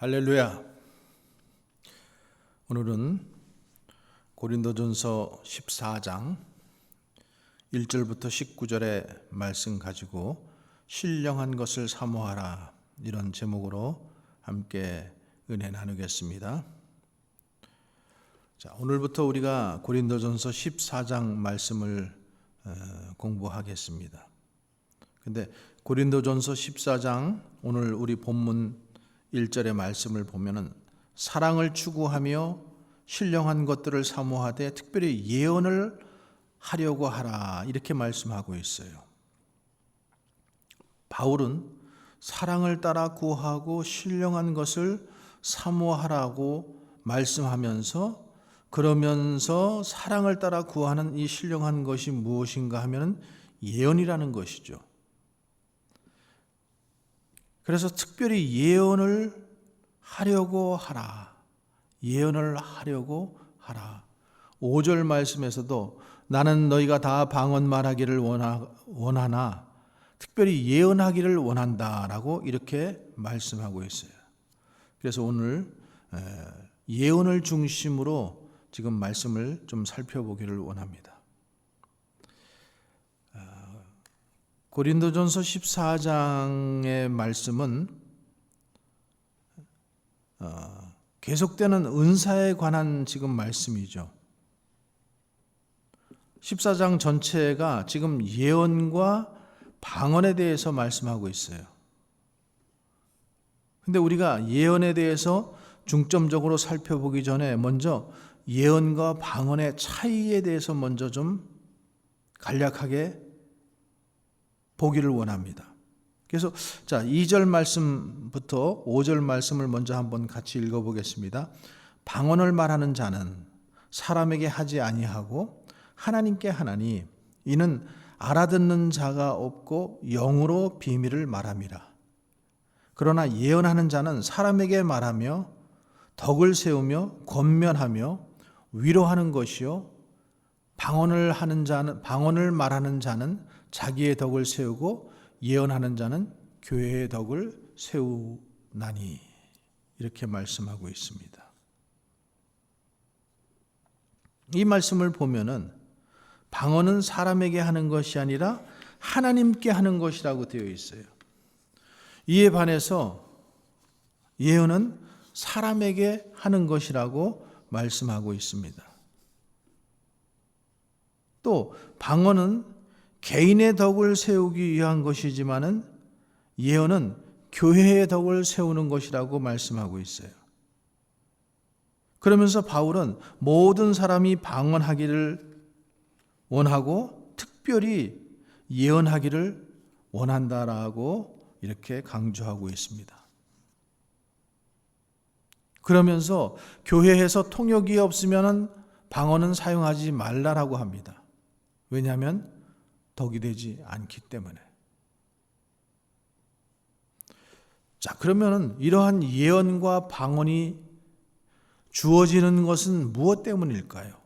할렐루야. 오늘은 고린도전서 14장 1절부터 19절의 말씀 가지고 신령한 것을 사모하라, 이런 제목으로 함께 은혜 나누겠습니다. 자, 오늘부터 우리가 고린도전서 14장 말씀을 공부하겠습니다. 근데 고린도전서 14장 오늘 우리 본문 1절의 말씀을 보면은 사랑을 추구하며 신령한 것들을 사모하되 특별히 예언을 하려고 하라, 이렇게 말씀하고 있어요. 바울은 사랑을 따라 구하고 신령한 것을 사모하라고 말씀하면서, 그러면서 사랑을 따라 구하는 이 신령한 것이 무엇인가 하면 예언이라는 것이죠. 그래서 특별히 예언을 하려고 하라. 예언을 하려고 하라. 5절 말씀에서도 나는 너희가 다 방언 말하기를 원하나 특별히 예언하기를 원한다라고 이렇게 말씀하고 있어요. 그래서 오늘 예언을 중심으로 지금 말씀을 좀 살펴보기를 원합니다. 고린도전서 14장의 말씀은 계속되는 은사에 관한 지금 말씀이죠. 14장 전체가 지금 예언과 방언에 대해서 말씀하고 있어요. 근데 우리가 예언에 대해서 중점적으로 살펴보기 전에 먼저 예언과 방언의 차이에 대해서 먼저 좀 간략하게 보기를 원합니다. 그래서 자, 2절 말씀부터 5절 말씀을 먼저 한번 같이 읽어보겠습니다. 방언을 말하는 자는 사람에게 하지 아니하고 하나님께 하나니 이는 알아듣는 자가 없고 영으로 비밀을 말함이라. 그러나 예언하는 자는 사람에게 말하며 덕을 세우며 권면하며 위로하는 것이요, 방언을 말하는 자는 자기의 덕을 세우고 예언하는 자는 교회의 덕을 세우나니, 이렇게 말씀하고 있습니다. 이 말씀을 보면은 방언은 사람에게 하는 것이 아니라 하나님께 하는 것이라고 되어 있어요. 이에 반해서 예언은 사람에게 하는 것이라고 말씀하고 있습니다. 또 방언은 개인의 덕을 세우기 위한 것이지만은 예언은 교회의 덕을 세우는 것이라고 말씀하고 있어요. 그러면서 바울은 모든 사람이 방언하기를 원하고 특별히 예언하기를 원한다라고 이렇게 강조하고 있습니다. 그러면서 교회에서 통역이 없으면 방언은 사용하지 말라라고 합니다. 왜냐하면 덕이 되지 않기 때문에. 자, 그러면 이러한 예언과 방언이 주어지는 것은 무엇 때문일까요?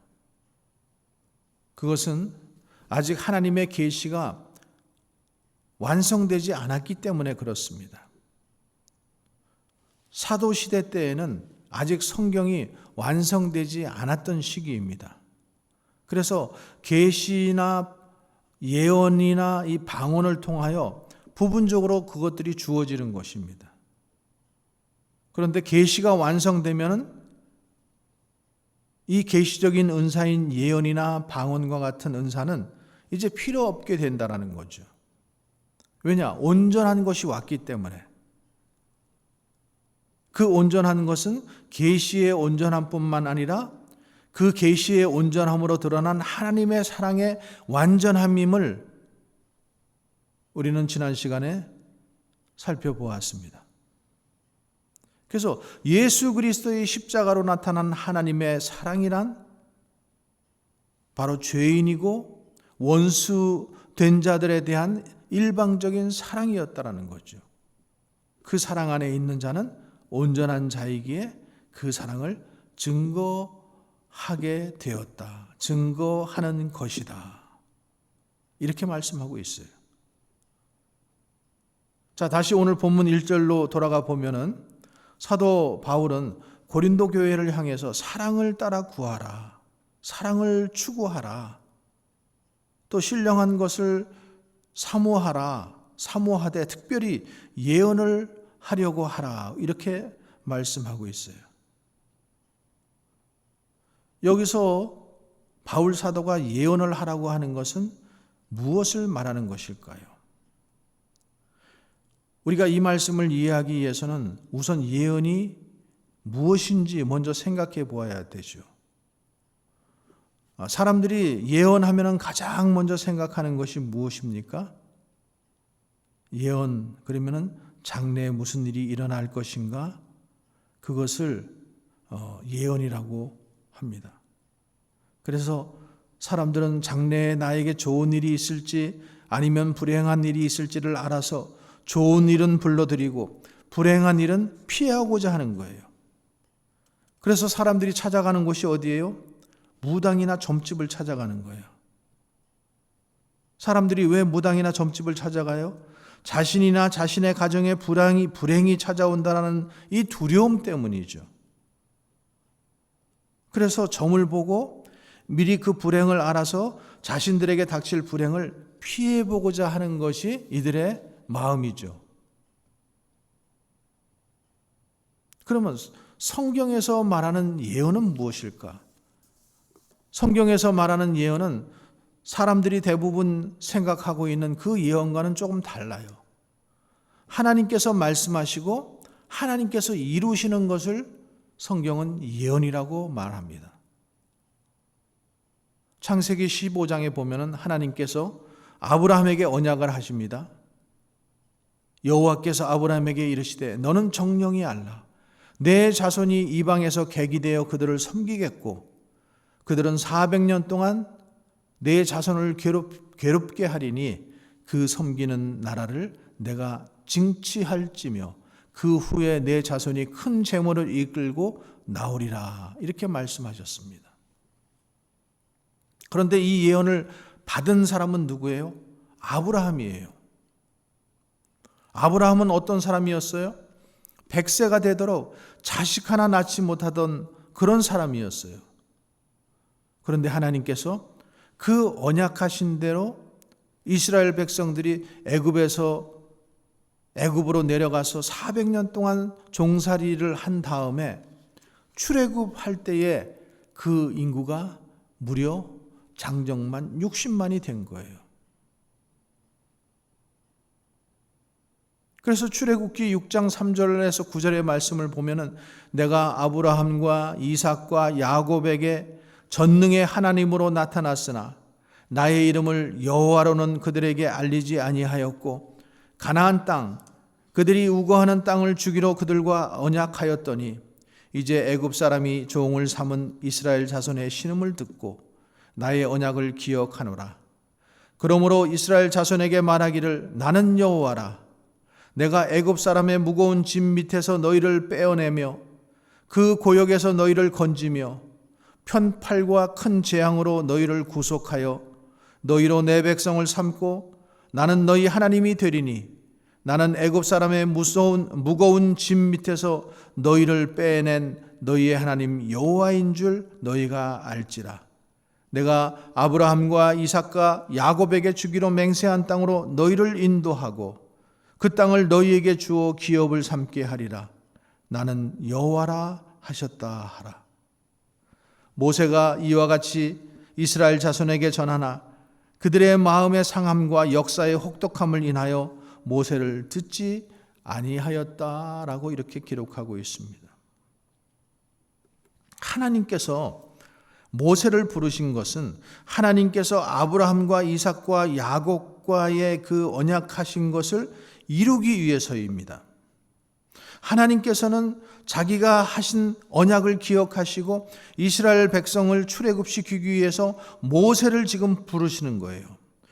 그것은 아직 하나님의 계시가 완성되지 않았기 때문에 그렇습니다. 사도시대 때에는 아직 성경이 완성되지 않았던 시기입니다. 그래서 계시나 예언이나 이 방언을 통하여 부분적으로 그것들이 주어지는 것입니다. 그런데 계시가 완성되면 이 계시적인 은사인 예언이나 방언과 같은 은사는 이제 필요 없게 된다는 거죠. 왜냐? 온전한 것이 왔기 때문에. 그 온전한 것은 계시의 온전함뿐만 아니라 그 계시의 온전함으로 드러난 하나님의 사랑의 완전함임을 우리는 지난 시간에 살펴보았습니다. 그래서 예수 그리스도의 십자가로 나타난 하나님의 사랑이란 바로 죄인이고 원수된 자들에 대한 일방적인 사랑이었다라는 거죠. 그 사랑 안에 있는 자는 온전한 자이기에 그 사랑을 증거하게 되었다. 증거하는 것이다. 이렇게 말씀하고 있어요. 자, 다시 오늘 본문 1절로 돌아가 보면은 사도 바울은 고린도 교회를 향해서 사랑을 따라 구하라, 사랑을 추구하라, 또 신령한 것을 사모하라, 사모하되 특별히 예언을 하려고 하라, 이렇게 말씀하고 있어요. 여기서 바울 사도가 예언을 하라고 하는 것은 무엇을 말하는 것일까요? 우리가 이 말씀을 이해하기 위해서는 우선 예언이 무엇인지 먼저 생각해 보아야 되죠. 사람들이 예언하면 가장 먼저 생각하는 것이 무엇입니까? 예언, 그러면은 장래에 무슨 일이 일어날 것인가? 그것을 예언이라고 합니다. 그래서 사람들은 장래에 나에게 좋은 일이 있을지 아니면 불행한 일이 있을지를 알아서 좋은 일은 불러들이고 불행한 일은 피하고자 하는 거예요. 그래서 사람들이 찾아가는 곳이 어디예요? 무당이나 점집을 찾아가는 거예요. 사람들이 왜 무당이나 점집을 찾아가요? 자신이나 자신의 가정에 불행이 찾아온다는 이 두려움 때문이죠. 그래서 점을 보고 미리 그 불행을 알아서 자신들에게 닥칠 불행을 피해보고자 하는 것이 이들의 마음이죠. 그러면 성경에서 말하는 예언은 무엇일까? 성경에서 말하는 예언은 사람들이 대부분 생각하고 있는 그 예언과는 조금 달라요. 하나님께서 말씀하시고 하나님께서 이루시는 것을 성경은 예언이라고 말합니다. 창세기 15장에 보면은 하나님께서 아브라함에게 언약을 하십니다. 여호와께서 아브라함에게 이르시되 너는 정령이 알라. 내 자손이 이방에서 객이 되어 그들을 섬기겠고 그들은 400년 동안 내 자손을 괴롭게 하리니 그 섬기는 나라를 내가 징치할지며 그 후에 내 자손이 큰 재물을 이끌고 나오리라. 이렇게 말씀하셨습니다. 그런데 이 예언을 받은 사람은 누구예요? 아브라함이에요. 아브라함은 어떤 사람이었어요? 100세가 되도록 자식 하나 낳지 못하던 그런 사람이었어요. 그런데 하나님께서 그 언약하신 대로 이스라엘 백성들이 애굽으로 내려가서 400년 동안 종살이를 한 다음에 출애굽할 때에 그 인구가 무려 장정만 60만이 된 거예요. 그래서 출애굽기 6장 3절에서 9절의 말씀을 보면은 내가 아브라함과 이삭과 야곱에게 전능의 하나님으로 나타났으나 나의 이름을 여호와로는 그들에게 알리지 아니하였고 가나안 땅 그들이 우거하는 땅을 주기로 그들과 언약하였더니 이제 애굽 사람이 종을 삼은 이스라엘 자손의 신음을 듣고 나의 언약을 기억하노라. 그러므로 이스라엘 자손에게 말하기를 나는 여호와라. 내가 애굽 사람의 무거운 짐 밑에서 너희를 빼어내며 그 고역에서 너희를 건지며 편팔과 큰 재앙으로 너희를 구속하여 너희로 내 백성을 삼고 나는 너희 하나님이 되리니 나는 애굽 사람의 무거운 짐 밑에서 너희를 빼낸 너희의 하나님 여호와인 줄 너희가 알지라. 내가 아브라함과 이삭과 야곱에게 주기로 맹세한 땅으로 너희를 인도하고 그 땅을 너희에게 주어 기업을 삼게 하리라. 나는 여호와라 하셨다 하라. 모세가 이와 같이 이스라엘 자손에게 전하나 그들의 마음의 상함과 역사의 혹독함을 인하여 모세를 듣지 아니하였다라고 이렇게 기록하고 있습니다. 하나님께서 모세를 부르신 것은 하나님께서 아브라함과 이삭과 야곱과의 그 언약하신 것을 이루기 위해서입니다. 하나님께서는 자기가 하신 언약을 기억하시고 이스라엘 백성을 출애굽시키기 위해서 모세를 지금 부르시는 거예요.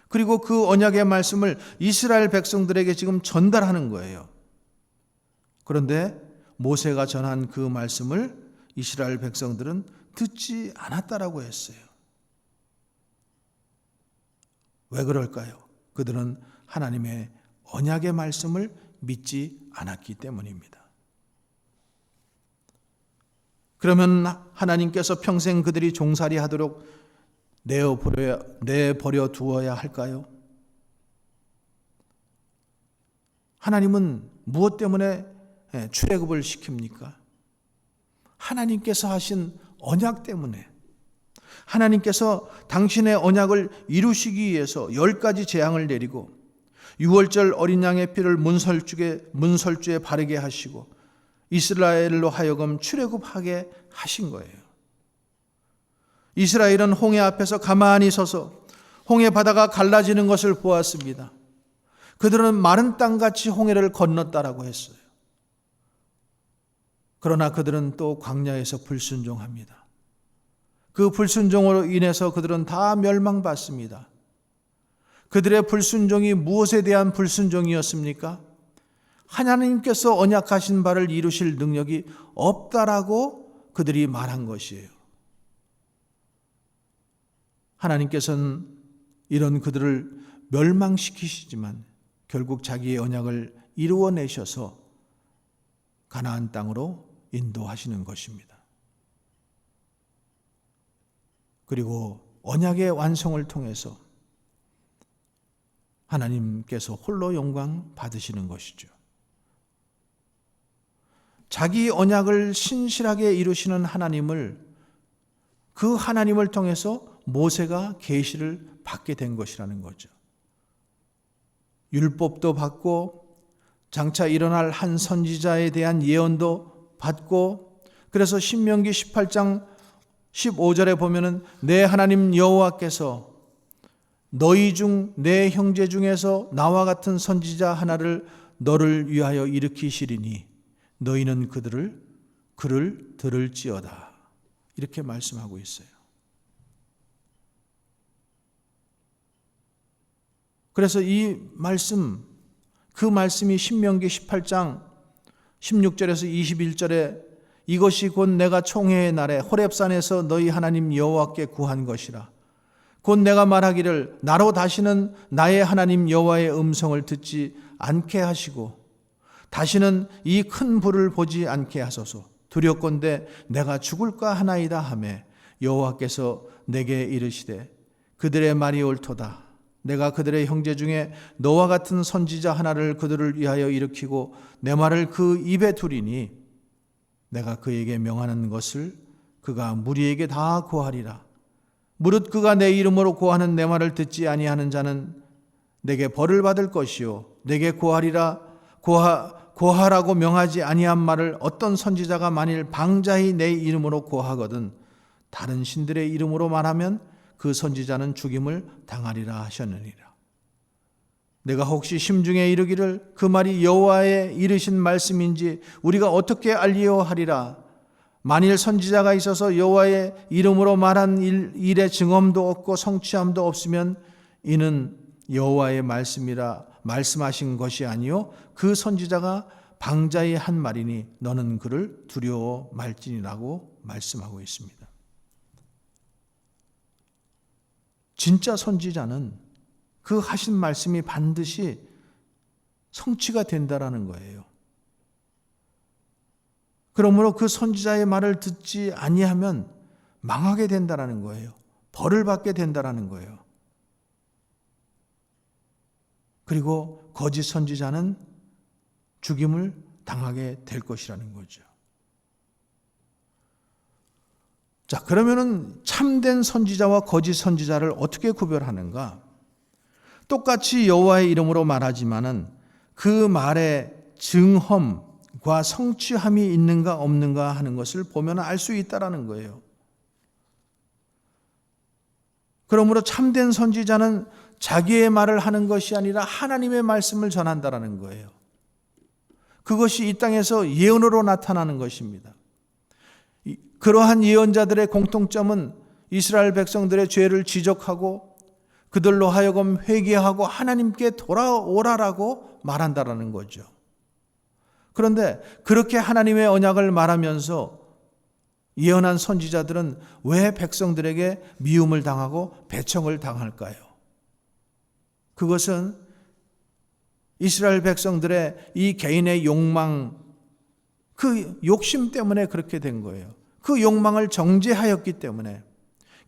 그리고 그 언약의 말씀을 이스라엘 백성들에게 지금 전달하는 거예요. 그런데 모세가 전한 그 말씀을 이스라엘 백성들은 듣지 않았다라고 했어요. 왜 그럴까요? 그들은 하나님의 언약의 말씀을 믿지 않았기 때문입니다. 그러면 하나님께서 평생 그들이 종살이 하도록 내버려 두어야 할까요? 하나님은 무엇 때문에 출애굽을 시킵니까? 하나님께서 하신 언약 때문에, 하나님께서 당신의 언약을 이루시기 위해서 10가지 재앙을 내리고 6월절 어린 양의 피를 문설주에 바르게 하시고 이스라엘로 하여금 출애굽하게 하신 거예요. 이스라엘은 홍해 앞에서 가만히 서서 홍해 바다가 갈라지는 것을 보았습니다. 그들은 마른 땅같이 홍해를 건넜다라고 했어요. 그러나 그들은 또 광야에서 불순종합니다. 그 불순종으로 인해서 그들은 다 멸망받습니다. 그들의 불순종이 무엇에 대한 불순종이었습니까? 하나님께서 언약하신 바를 이루실 능력이 없다라고 그들이 말한 것이에요. 하나님께서는 이런 그들을 멸망시키시지만 결국 자기의 언약을 이루어내셔서 가나안 땅으로 인도하시는 것입니다. 그리고 언약의 완성을 통해서 하나님께서 홀로 영광 받으시는 것이죠. 자기 언약을 신실하게 이루시는 하나님을, 그 하나님을 통해서 모세가 계시를 받게 된 것이라는 거죠. 율법도 받고 장차 일어날 한 선지자에 대한 예언도 받고, 그래서 신명기 18장 15절에 보면은 내 하나님 여호와께서 너희 중 내 형제 중에서 나와 같은 선지자 하나를 너를 위하여 일으키시리니 너희는 그를 들을지어다, 이렇게 말씀하고 있어요. 그래서 이 말씀, 그 말씀이 신명기 18장 16절에서 21절에 이것이 곧 내가 총회의 날에 호렙산에서 너희 하나님 여호와께 구한 것이라. 곧 내가 말하기를 나로 다시는 나의 하나님 여호와의 음성을 듣지 않게 하시고 다시는 이 큰 불을 보지 않게 하소서. 두렵건대 내가 죽을까 하나이다 하매 여호와께서 내게 이르시되 그들의 말이 옳도다. 내가 그들의 형제 중에 너와 같은 선지자 하나를 그들을 위하여 일으키고 내 말을 그 입에 두리니 내가 그에게 명하는 것을 그가 무리에게 다 고하리라. 무릇 그가 내 이름으로 고하는 내 말을 듣지 아니하는 자는 내게 벌을 받을 것이요 내게 고하라고 명하지 아니한 말을 어떤 선지자가 만일 방자히 내 이름으로 고하거든 다른 신들의 이름으로 말하면 그 선지자는 죽임을 당하리라 하셨느니라. 내가 혹시 심중에 이르기를 그 말이 여호와의 이르신 말씀인지 우리가 어떻게 알리오 하리라. 만일 선지자가 있어서 여호와의 이름으로 말한 일의 증언도 없고 성취함도 없으면 이는 여호와의 말씀이라 말씀하신 것이 아니요 그 선지자가 방자히 한 말이니 너는 그를 두려워 말지니라고 말씀하고 있습니다. 진짜 선지자는 그 하신 말씀이 반드시 성취가 된다라는 거예요. 그러므로 그 선지자의 말을 듣지 아니하면 망하게 된다라는 거예요. 벌을 받게 된다라는 거예요. 그리고 거짓 선지자는 죽임을 당하게 될 것이라는 거죠. 자, 그러면은 참된 선지자와 거짓 선지자를 어떻게 구별하는가? 똑같이 여호와의 이름으로 말하지만은 그 말에 증험과 성취함이 있는가 없는가 하는 것을 보면 알 수 있다라는 거예요. 그러므로 참된 선지자는 자기의 말을 하는 것이 아니라 하나님의 말씀을 전한다라는 거예요. 그것이 이 땅에서 예언으로 나타나는 것입니다. 그러한 예언자들의 공통점은 이스라엘 백성들의 죄를 지적하고 그들로 하여금 회개하고 하나님께 돌아오라라고 말한다라는 거죠. 그런데 그렇게 하나님의 언약을 말하면서 예언한 선지자들은 왜 백성들에게 미움을 당하고 배척을 당할까요? 그것은 이스라엘 백성들의 이 개인의 욕망, 그 욕심 때문에 그렇게 된 거예요. 그 욕망을 정죄하였기 때문에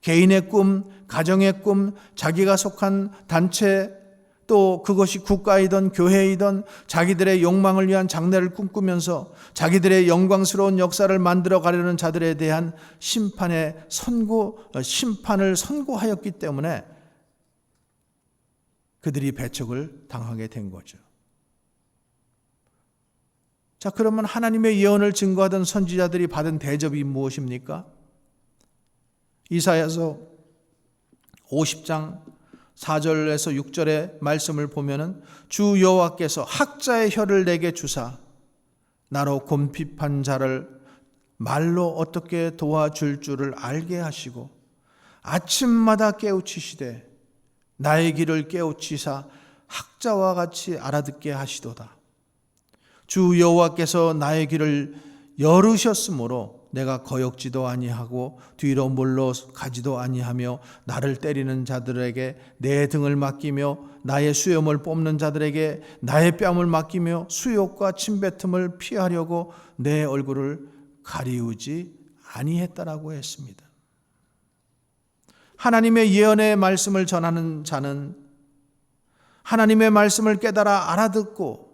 개인의 꿈, 가정의 꿈, 자기가 속한 단체, 또 그것이 국가이든 교회이든 자기들의 욕망을 위한 장래를 꿈꾸면서 자기들의 영광스러운 역사를 만들어 가려는 자들에 대한 심판을 선고하였기 때문에 그들이 배척을 당하게 된 거죠. 자, 그러면 하나님의 예언을 증거하던 선지자들이 받은 대접이 무엇입니까? 이사야서 50장 4절에서 6절의 말씀을 보면은 주 여호와께서 학자의 혀를 내게 주사 나로 곤핍한 자를 말로 어떻게 도와줄 줄을 알게 하시고 아침마다 깨우치시되 나의 길을 깨우치사 학자와 같이 알아듣게 하시도다. 주 여호와께서 나의 길을 열으셨으므로 내가 거역지도 아니하고 뒤로 물러가지도 아니하며 나를 때리는 자들에게 내 등을 맡기며 나의 수염을 뽑는 자들에게 나의 뺨을 맡기며 수욕과 침뱉음을 피하려고 내 얼굴을 가리우지 아니했다라고 했습니다. 하나님의 예언의 말씀을 전하는 자는 하나님의 말씀을 깨달아 알아듣고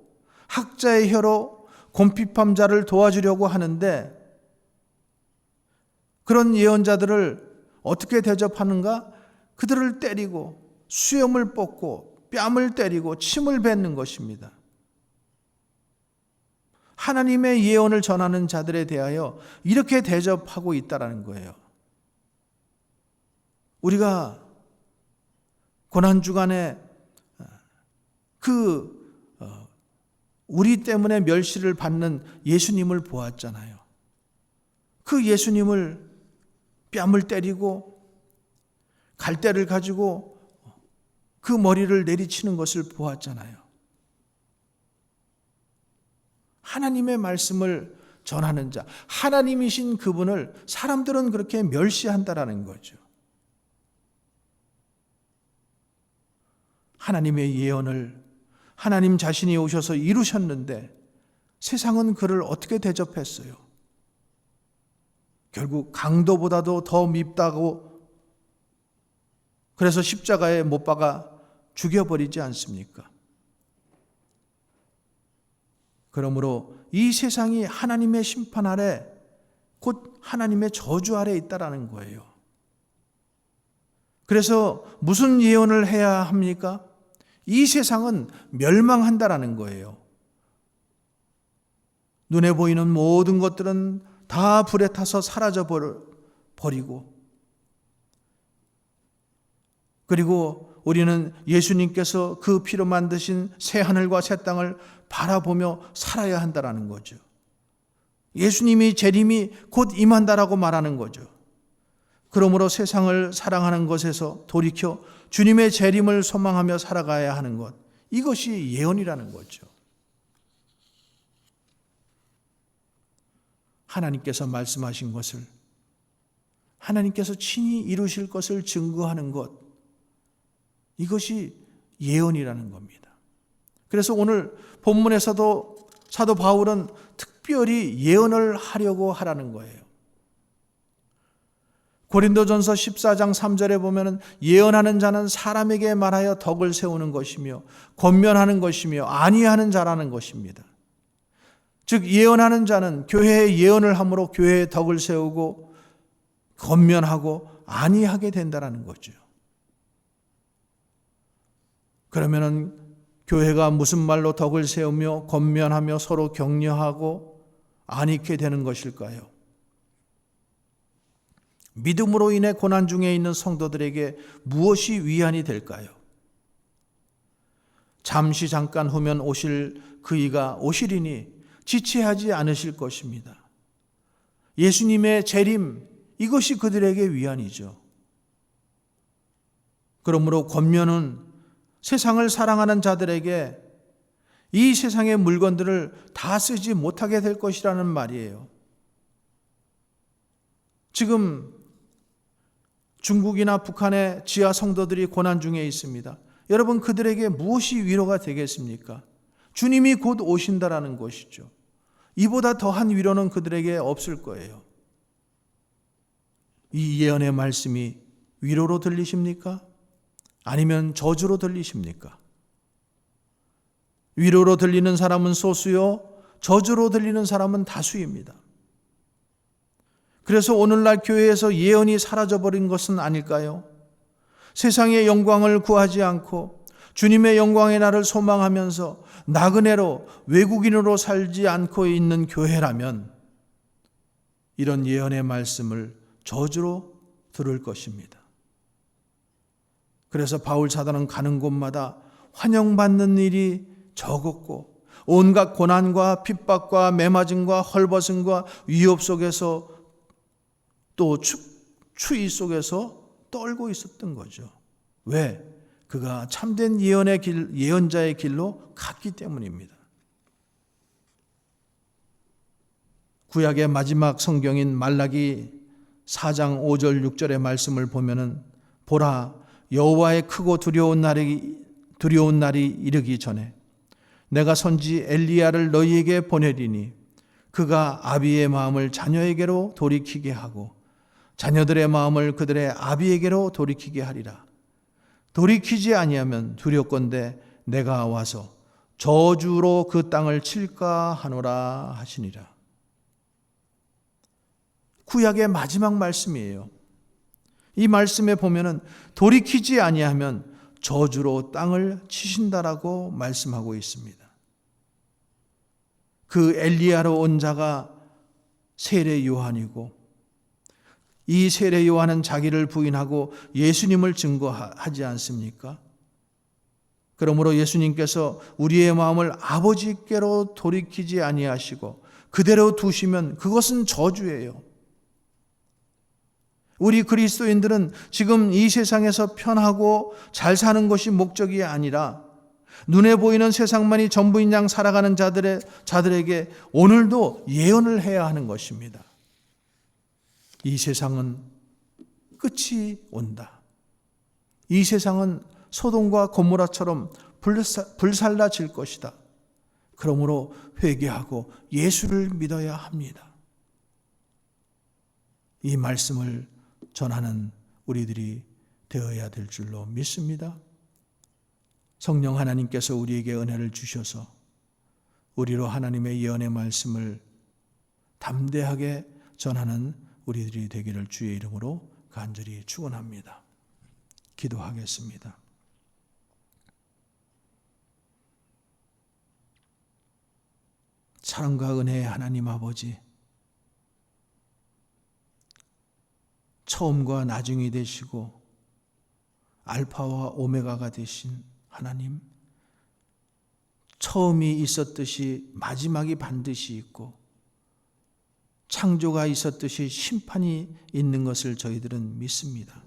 학자의 혀로 곤핍한 자를 도와주려고 하는데 그런 예언자들을 어떻게 대접하는가? 그들을 때리고 수염을 뽑고 뺨을 때리고 침을 뱉는 것입니다. 하나님의 예언을 전하는 자들에 대하여 이렇게 대접하고 있다는 거예요. 우리가 고난주간에 우리 때문에 멸시를 받는 예수님을 보았잖아요. 그 예수님을 뺨을 때리고 갈대를 가지고 그 머리를 내리치는 것을 보았잖아요. 하나님의 말씀을 전하는 자, 하나님이신 그분을 사람들은 그렇게 멸시한다라는 거죠. 하나님의 예언을 하나님 자신이 오셔서 이루셨는데 세상은 그를 어떻게 대접했어요? 결국 강도보다도 더 밉다고 그래서 십자가에 못 박아 죽여버리지 않습니까? 그러므로 이 세상이 하나님의 심판 아래 곧 하나님의 저주 아래 있다라는 거예요. 그래서 무슨 예언을 해야 합니까? 이 세상은 멸망한다라는 거예요. 눈에 보이는 모든 것들은 다 불에 타서 사라져 버리고 그리고 우리는 예수님께서 그 피로 만드신 새 하늘과 새 땅을 바라보며 살아야 한다라는 거죠. 예수님이 재림이 곧 임한다라고 말하는 거죠. 그러므로 세상을 사랑하는 것에서 돌이켜 주님의 재림을 소망하며 살아가야 하는 것, 이것이 예언이라는 거죠. 하나님께서 말씀하신 것을 하나님께서 친히 이루실 것을 증거하는 것, 이것이 예언이라는 겁니다. 그래서 오늘 본문에서도 사도 바울은 특별히 예언을 하려고 하라는 거예요. 고린도전서 14장 3절에 보면 예언하는 자는 사람에게 말하여 덕을 세우는 것이며 권면하는 것이며 안위하는 자라는 것입니다. 즉 예언하는 자는 교회에 예언을 함으로 교회의 덕을 세우고 권면하고 안위하게 된다는 거죠. 그러면은 교회가 무슨 말로 덕을 세우며 권면하며 서로 격려하고 안위케 되는 것일까요? 믿음으로 인해 고난 중에 있는 성도들에게 무엇이 위안이 될까요? 잠시 잠깐 후면 오실 그이가 오시리니 지체하지 않으실 것입니다. 예수님의 재림, 이것이 그들에게 위안이죠. 그러므로 권면은 세상을 사랑하는 자들에게 이 세상의 물건들을 다 쓰지 못하게 될 것이라는 말이에요. 지금 중국이나 북한의 지하 성도들이 고난 중에 있습니다. 여러분, 그들에게 무엇이 위로가 되겠습니까? 주님이 곧 오신다라는 것이죠. 이보다 더한 위로는 그들에게 없을 거예요. 이 예언의 말씀이 위로로 들리십니까? 아니면 저주로 들리십니까? 위로로 들리는 사람은 소수요, 저주로 들리는 사람은 다수입니다. 그래서 오늘날 교회에서 예언이 사라져버린 것은 아닐까요? 세상의 영광을 구하지 않고 주님의 영광의 날을 소망하면서 나그네로 외국인으로 살지 않고 있는 교회라면 이런 예언의 말씀을 저주로 들을 것입니다. 그래서 바울 사도는 가는 곳마다 환영받는 일이 적었고 온갖 고난과 핍박과 매맞음과 헐벗음과 위협 속에서 또 추위 속에서 떨고 있었던 거죠. 왜? 그가 참된 예언의 길, 예언자의 길로 갔기 때문입니다. 구약의 마지막 성경인 말라기 4장 5절 6절의 말씀을 보면은 보라 여호와의 크고 두려운 날이 이르기 전에 내가 선지 엘리야를 너희에게 보내리니 그가 아비의 마음을 자녀에게로 돌이키게 하고 자녀들의 마음을 그들의 아비에게로 돌이키게 하리라. 돌이키지 아니하면 두렵건대 내가 와서 저주로 그 땅을 칠까 하노라 하시니라. 구약의 마지막 말씀이에요. 이 말씀에 보면은 돌이키지 아니하면 저주로 땅을 치신다라고 말씀하고 있습니다. 그 엘리야로 온 자가 세례 요한이고 이 세례 요한은 자기를 부인하고 예수님을 증거하지 않습니까? 그러므로 예수님께서 우리의 마음을 아버지께로 돌이키지 아니하시고 그대로 두시면 그것은 저주예요. 우리 그리스도인들은 지금 이 세상에서 편하고 잘 사는 것이 목적이 아니라 눈에 보이는 세상만이 전부인 양 살아가는 자들에게 오늘도 예언을 해야 하는 것입니다. 이 세상은 끝이 온다. 이 세상은 소돔과 고모라처럼 불살라질 것이다. 그러므로 회개하고 예수를 믿어야 합니다. 이 말씀을 전하는 우리들이 되어야 될 줄로 믿습니다. 성령 하나님께서 우리에게 은혜를 주셔서 우리로 하나님의 예언의 말씀을 담대하게 전하는 우리들이 되기를 주의 이름으로 간절히 축원합니다. 기도하겠습니다. 사랑과 은혜의 하나님 아버지, 처음과 나중이 되시고 알파와 오메가가 되신 하나님, 처음이 있었듯이 마지막이 반드시 있고 창조가 있었듯이 심판이 있는 것을 저희들은 믿습니다.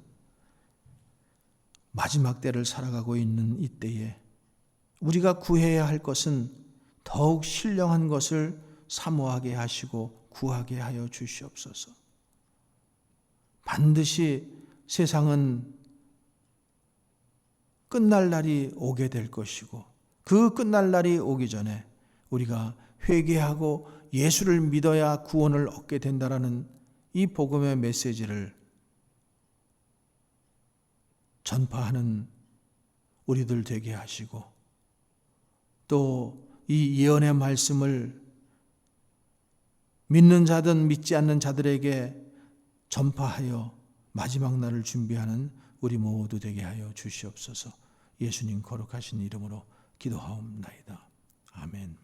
마지막 때를 살아가고 있는 이때에 우리가 구해야 할 것은 더욱 신령한 것을 사모하게 하시고 구하게 하여 주시옵소서. 반드시 세상은 끝날 날이 오게 될 것이고 그 끝날 날이 오기 전에 우리가 회개하고 예수를 믿어야 구원을 얻게 된다라는 이 복음의 메시지를 전파하는 우리들 되게 하시고 또 이 예언의 말씀을 믿는 자든 믿지 않는 자들에게 전파하여 마지막 날을 준비하는 우리 모두 되게 하여 주시옵소서. 예수님 거룩하신 이름으로 기도하옵나이다. 아멘.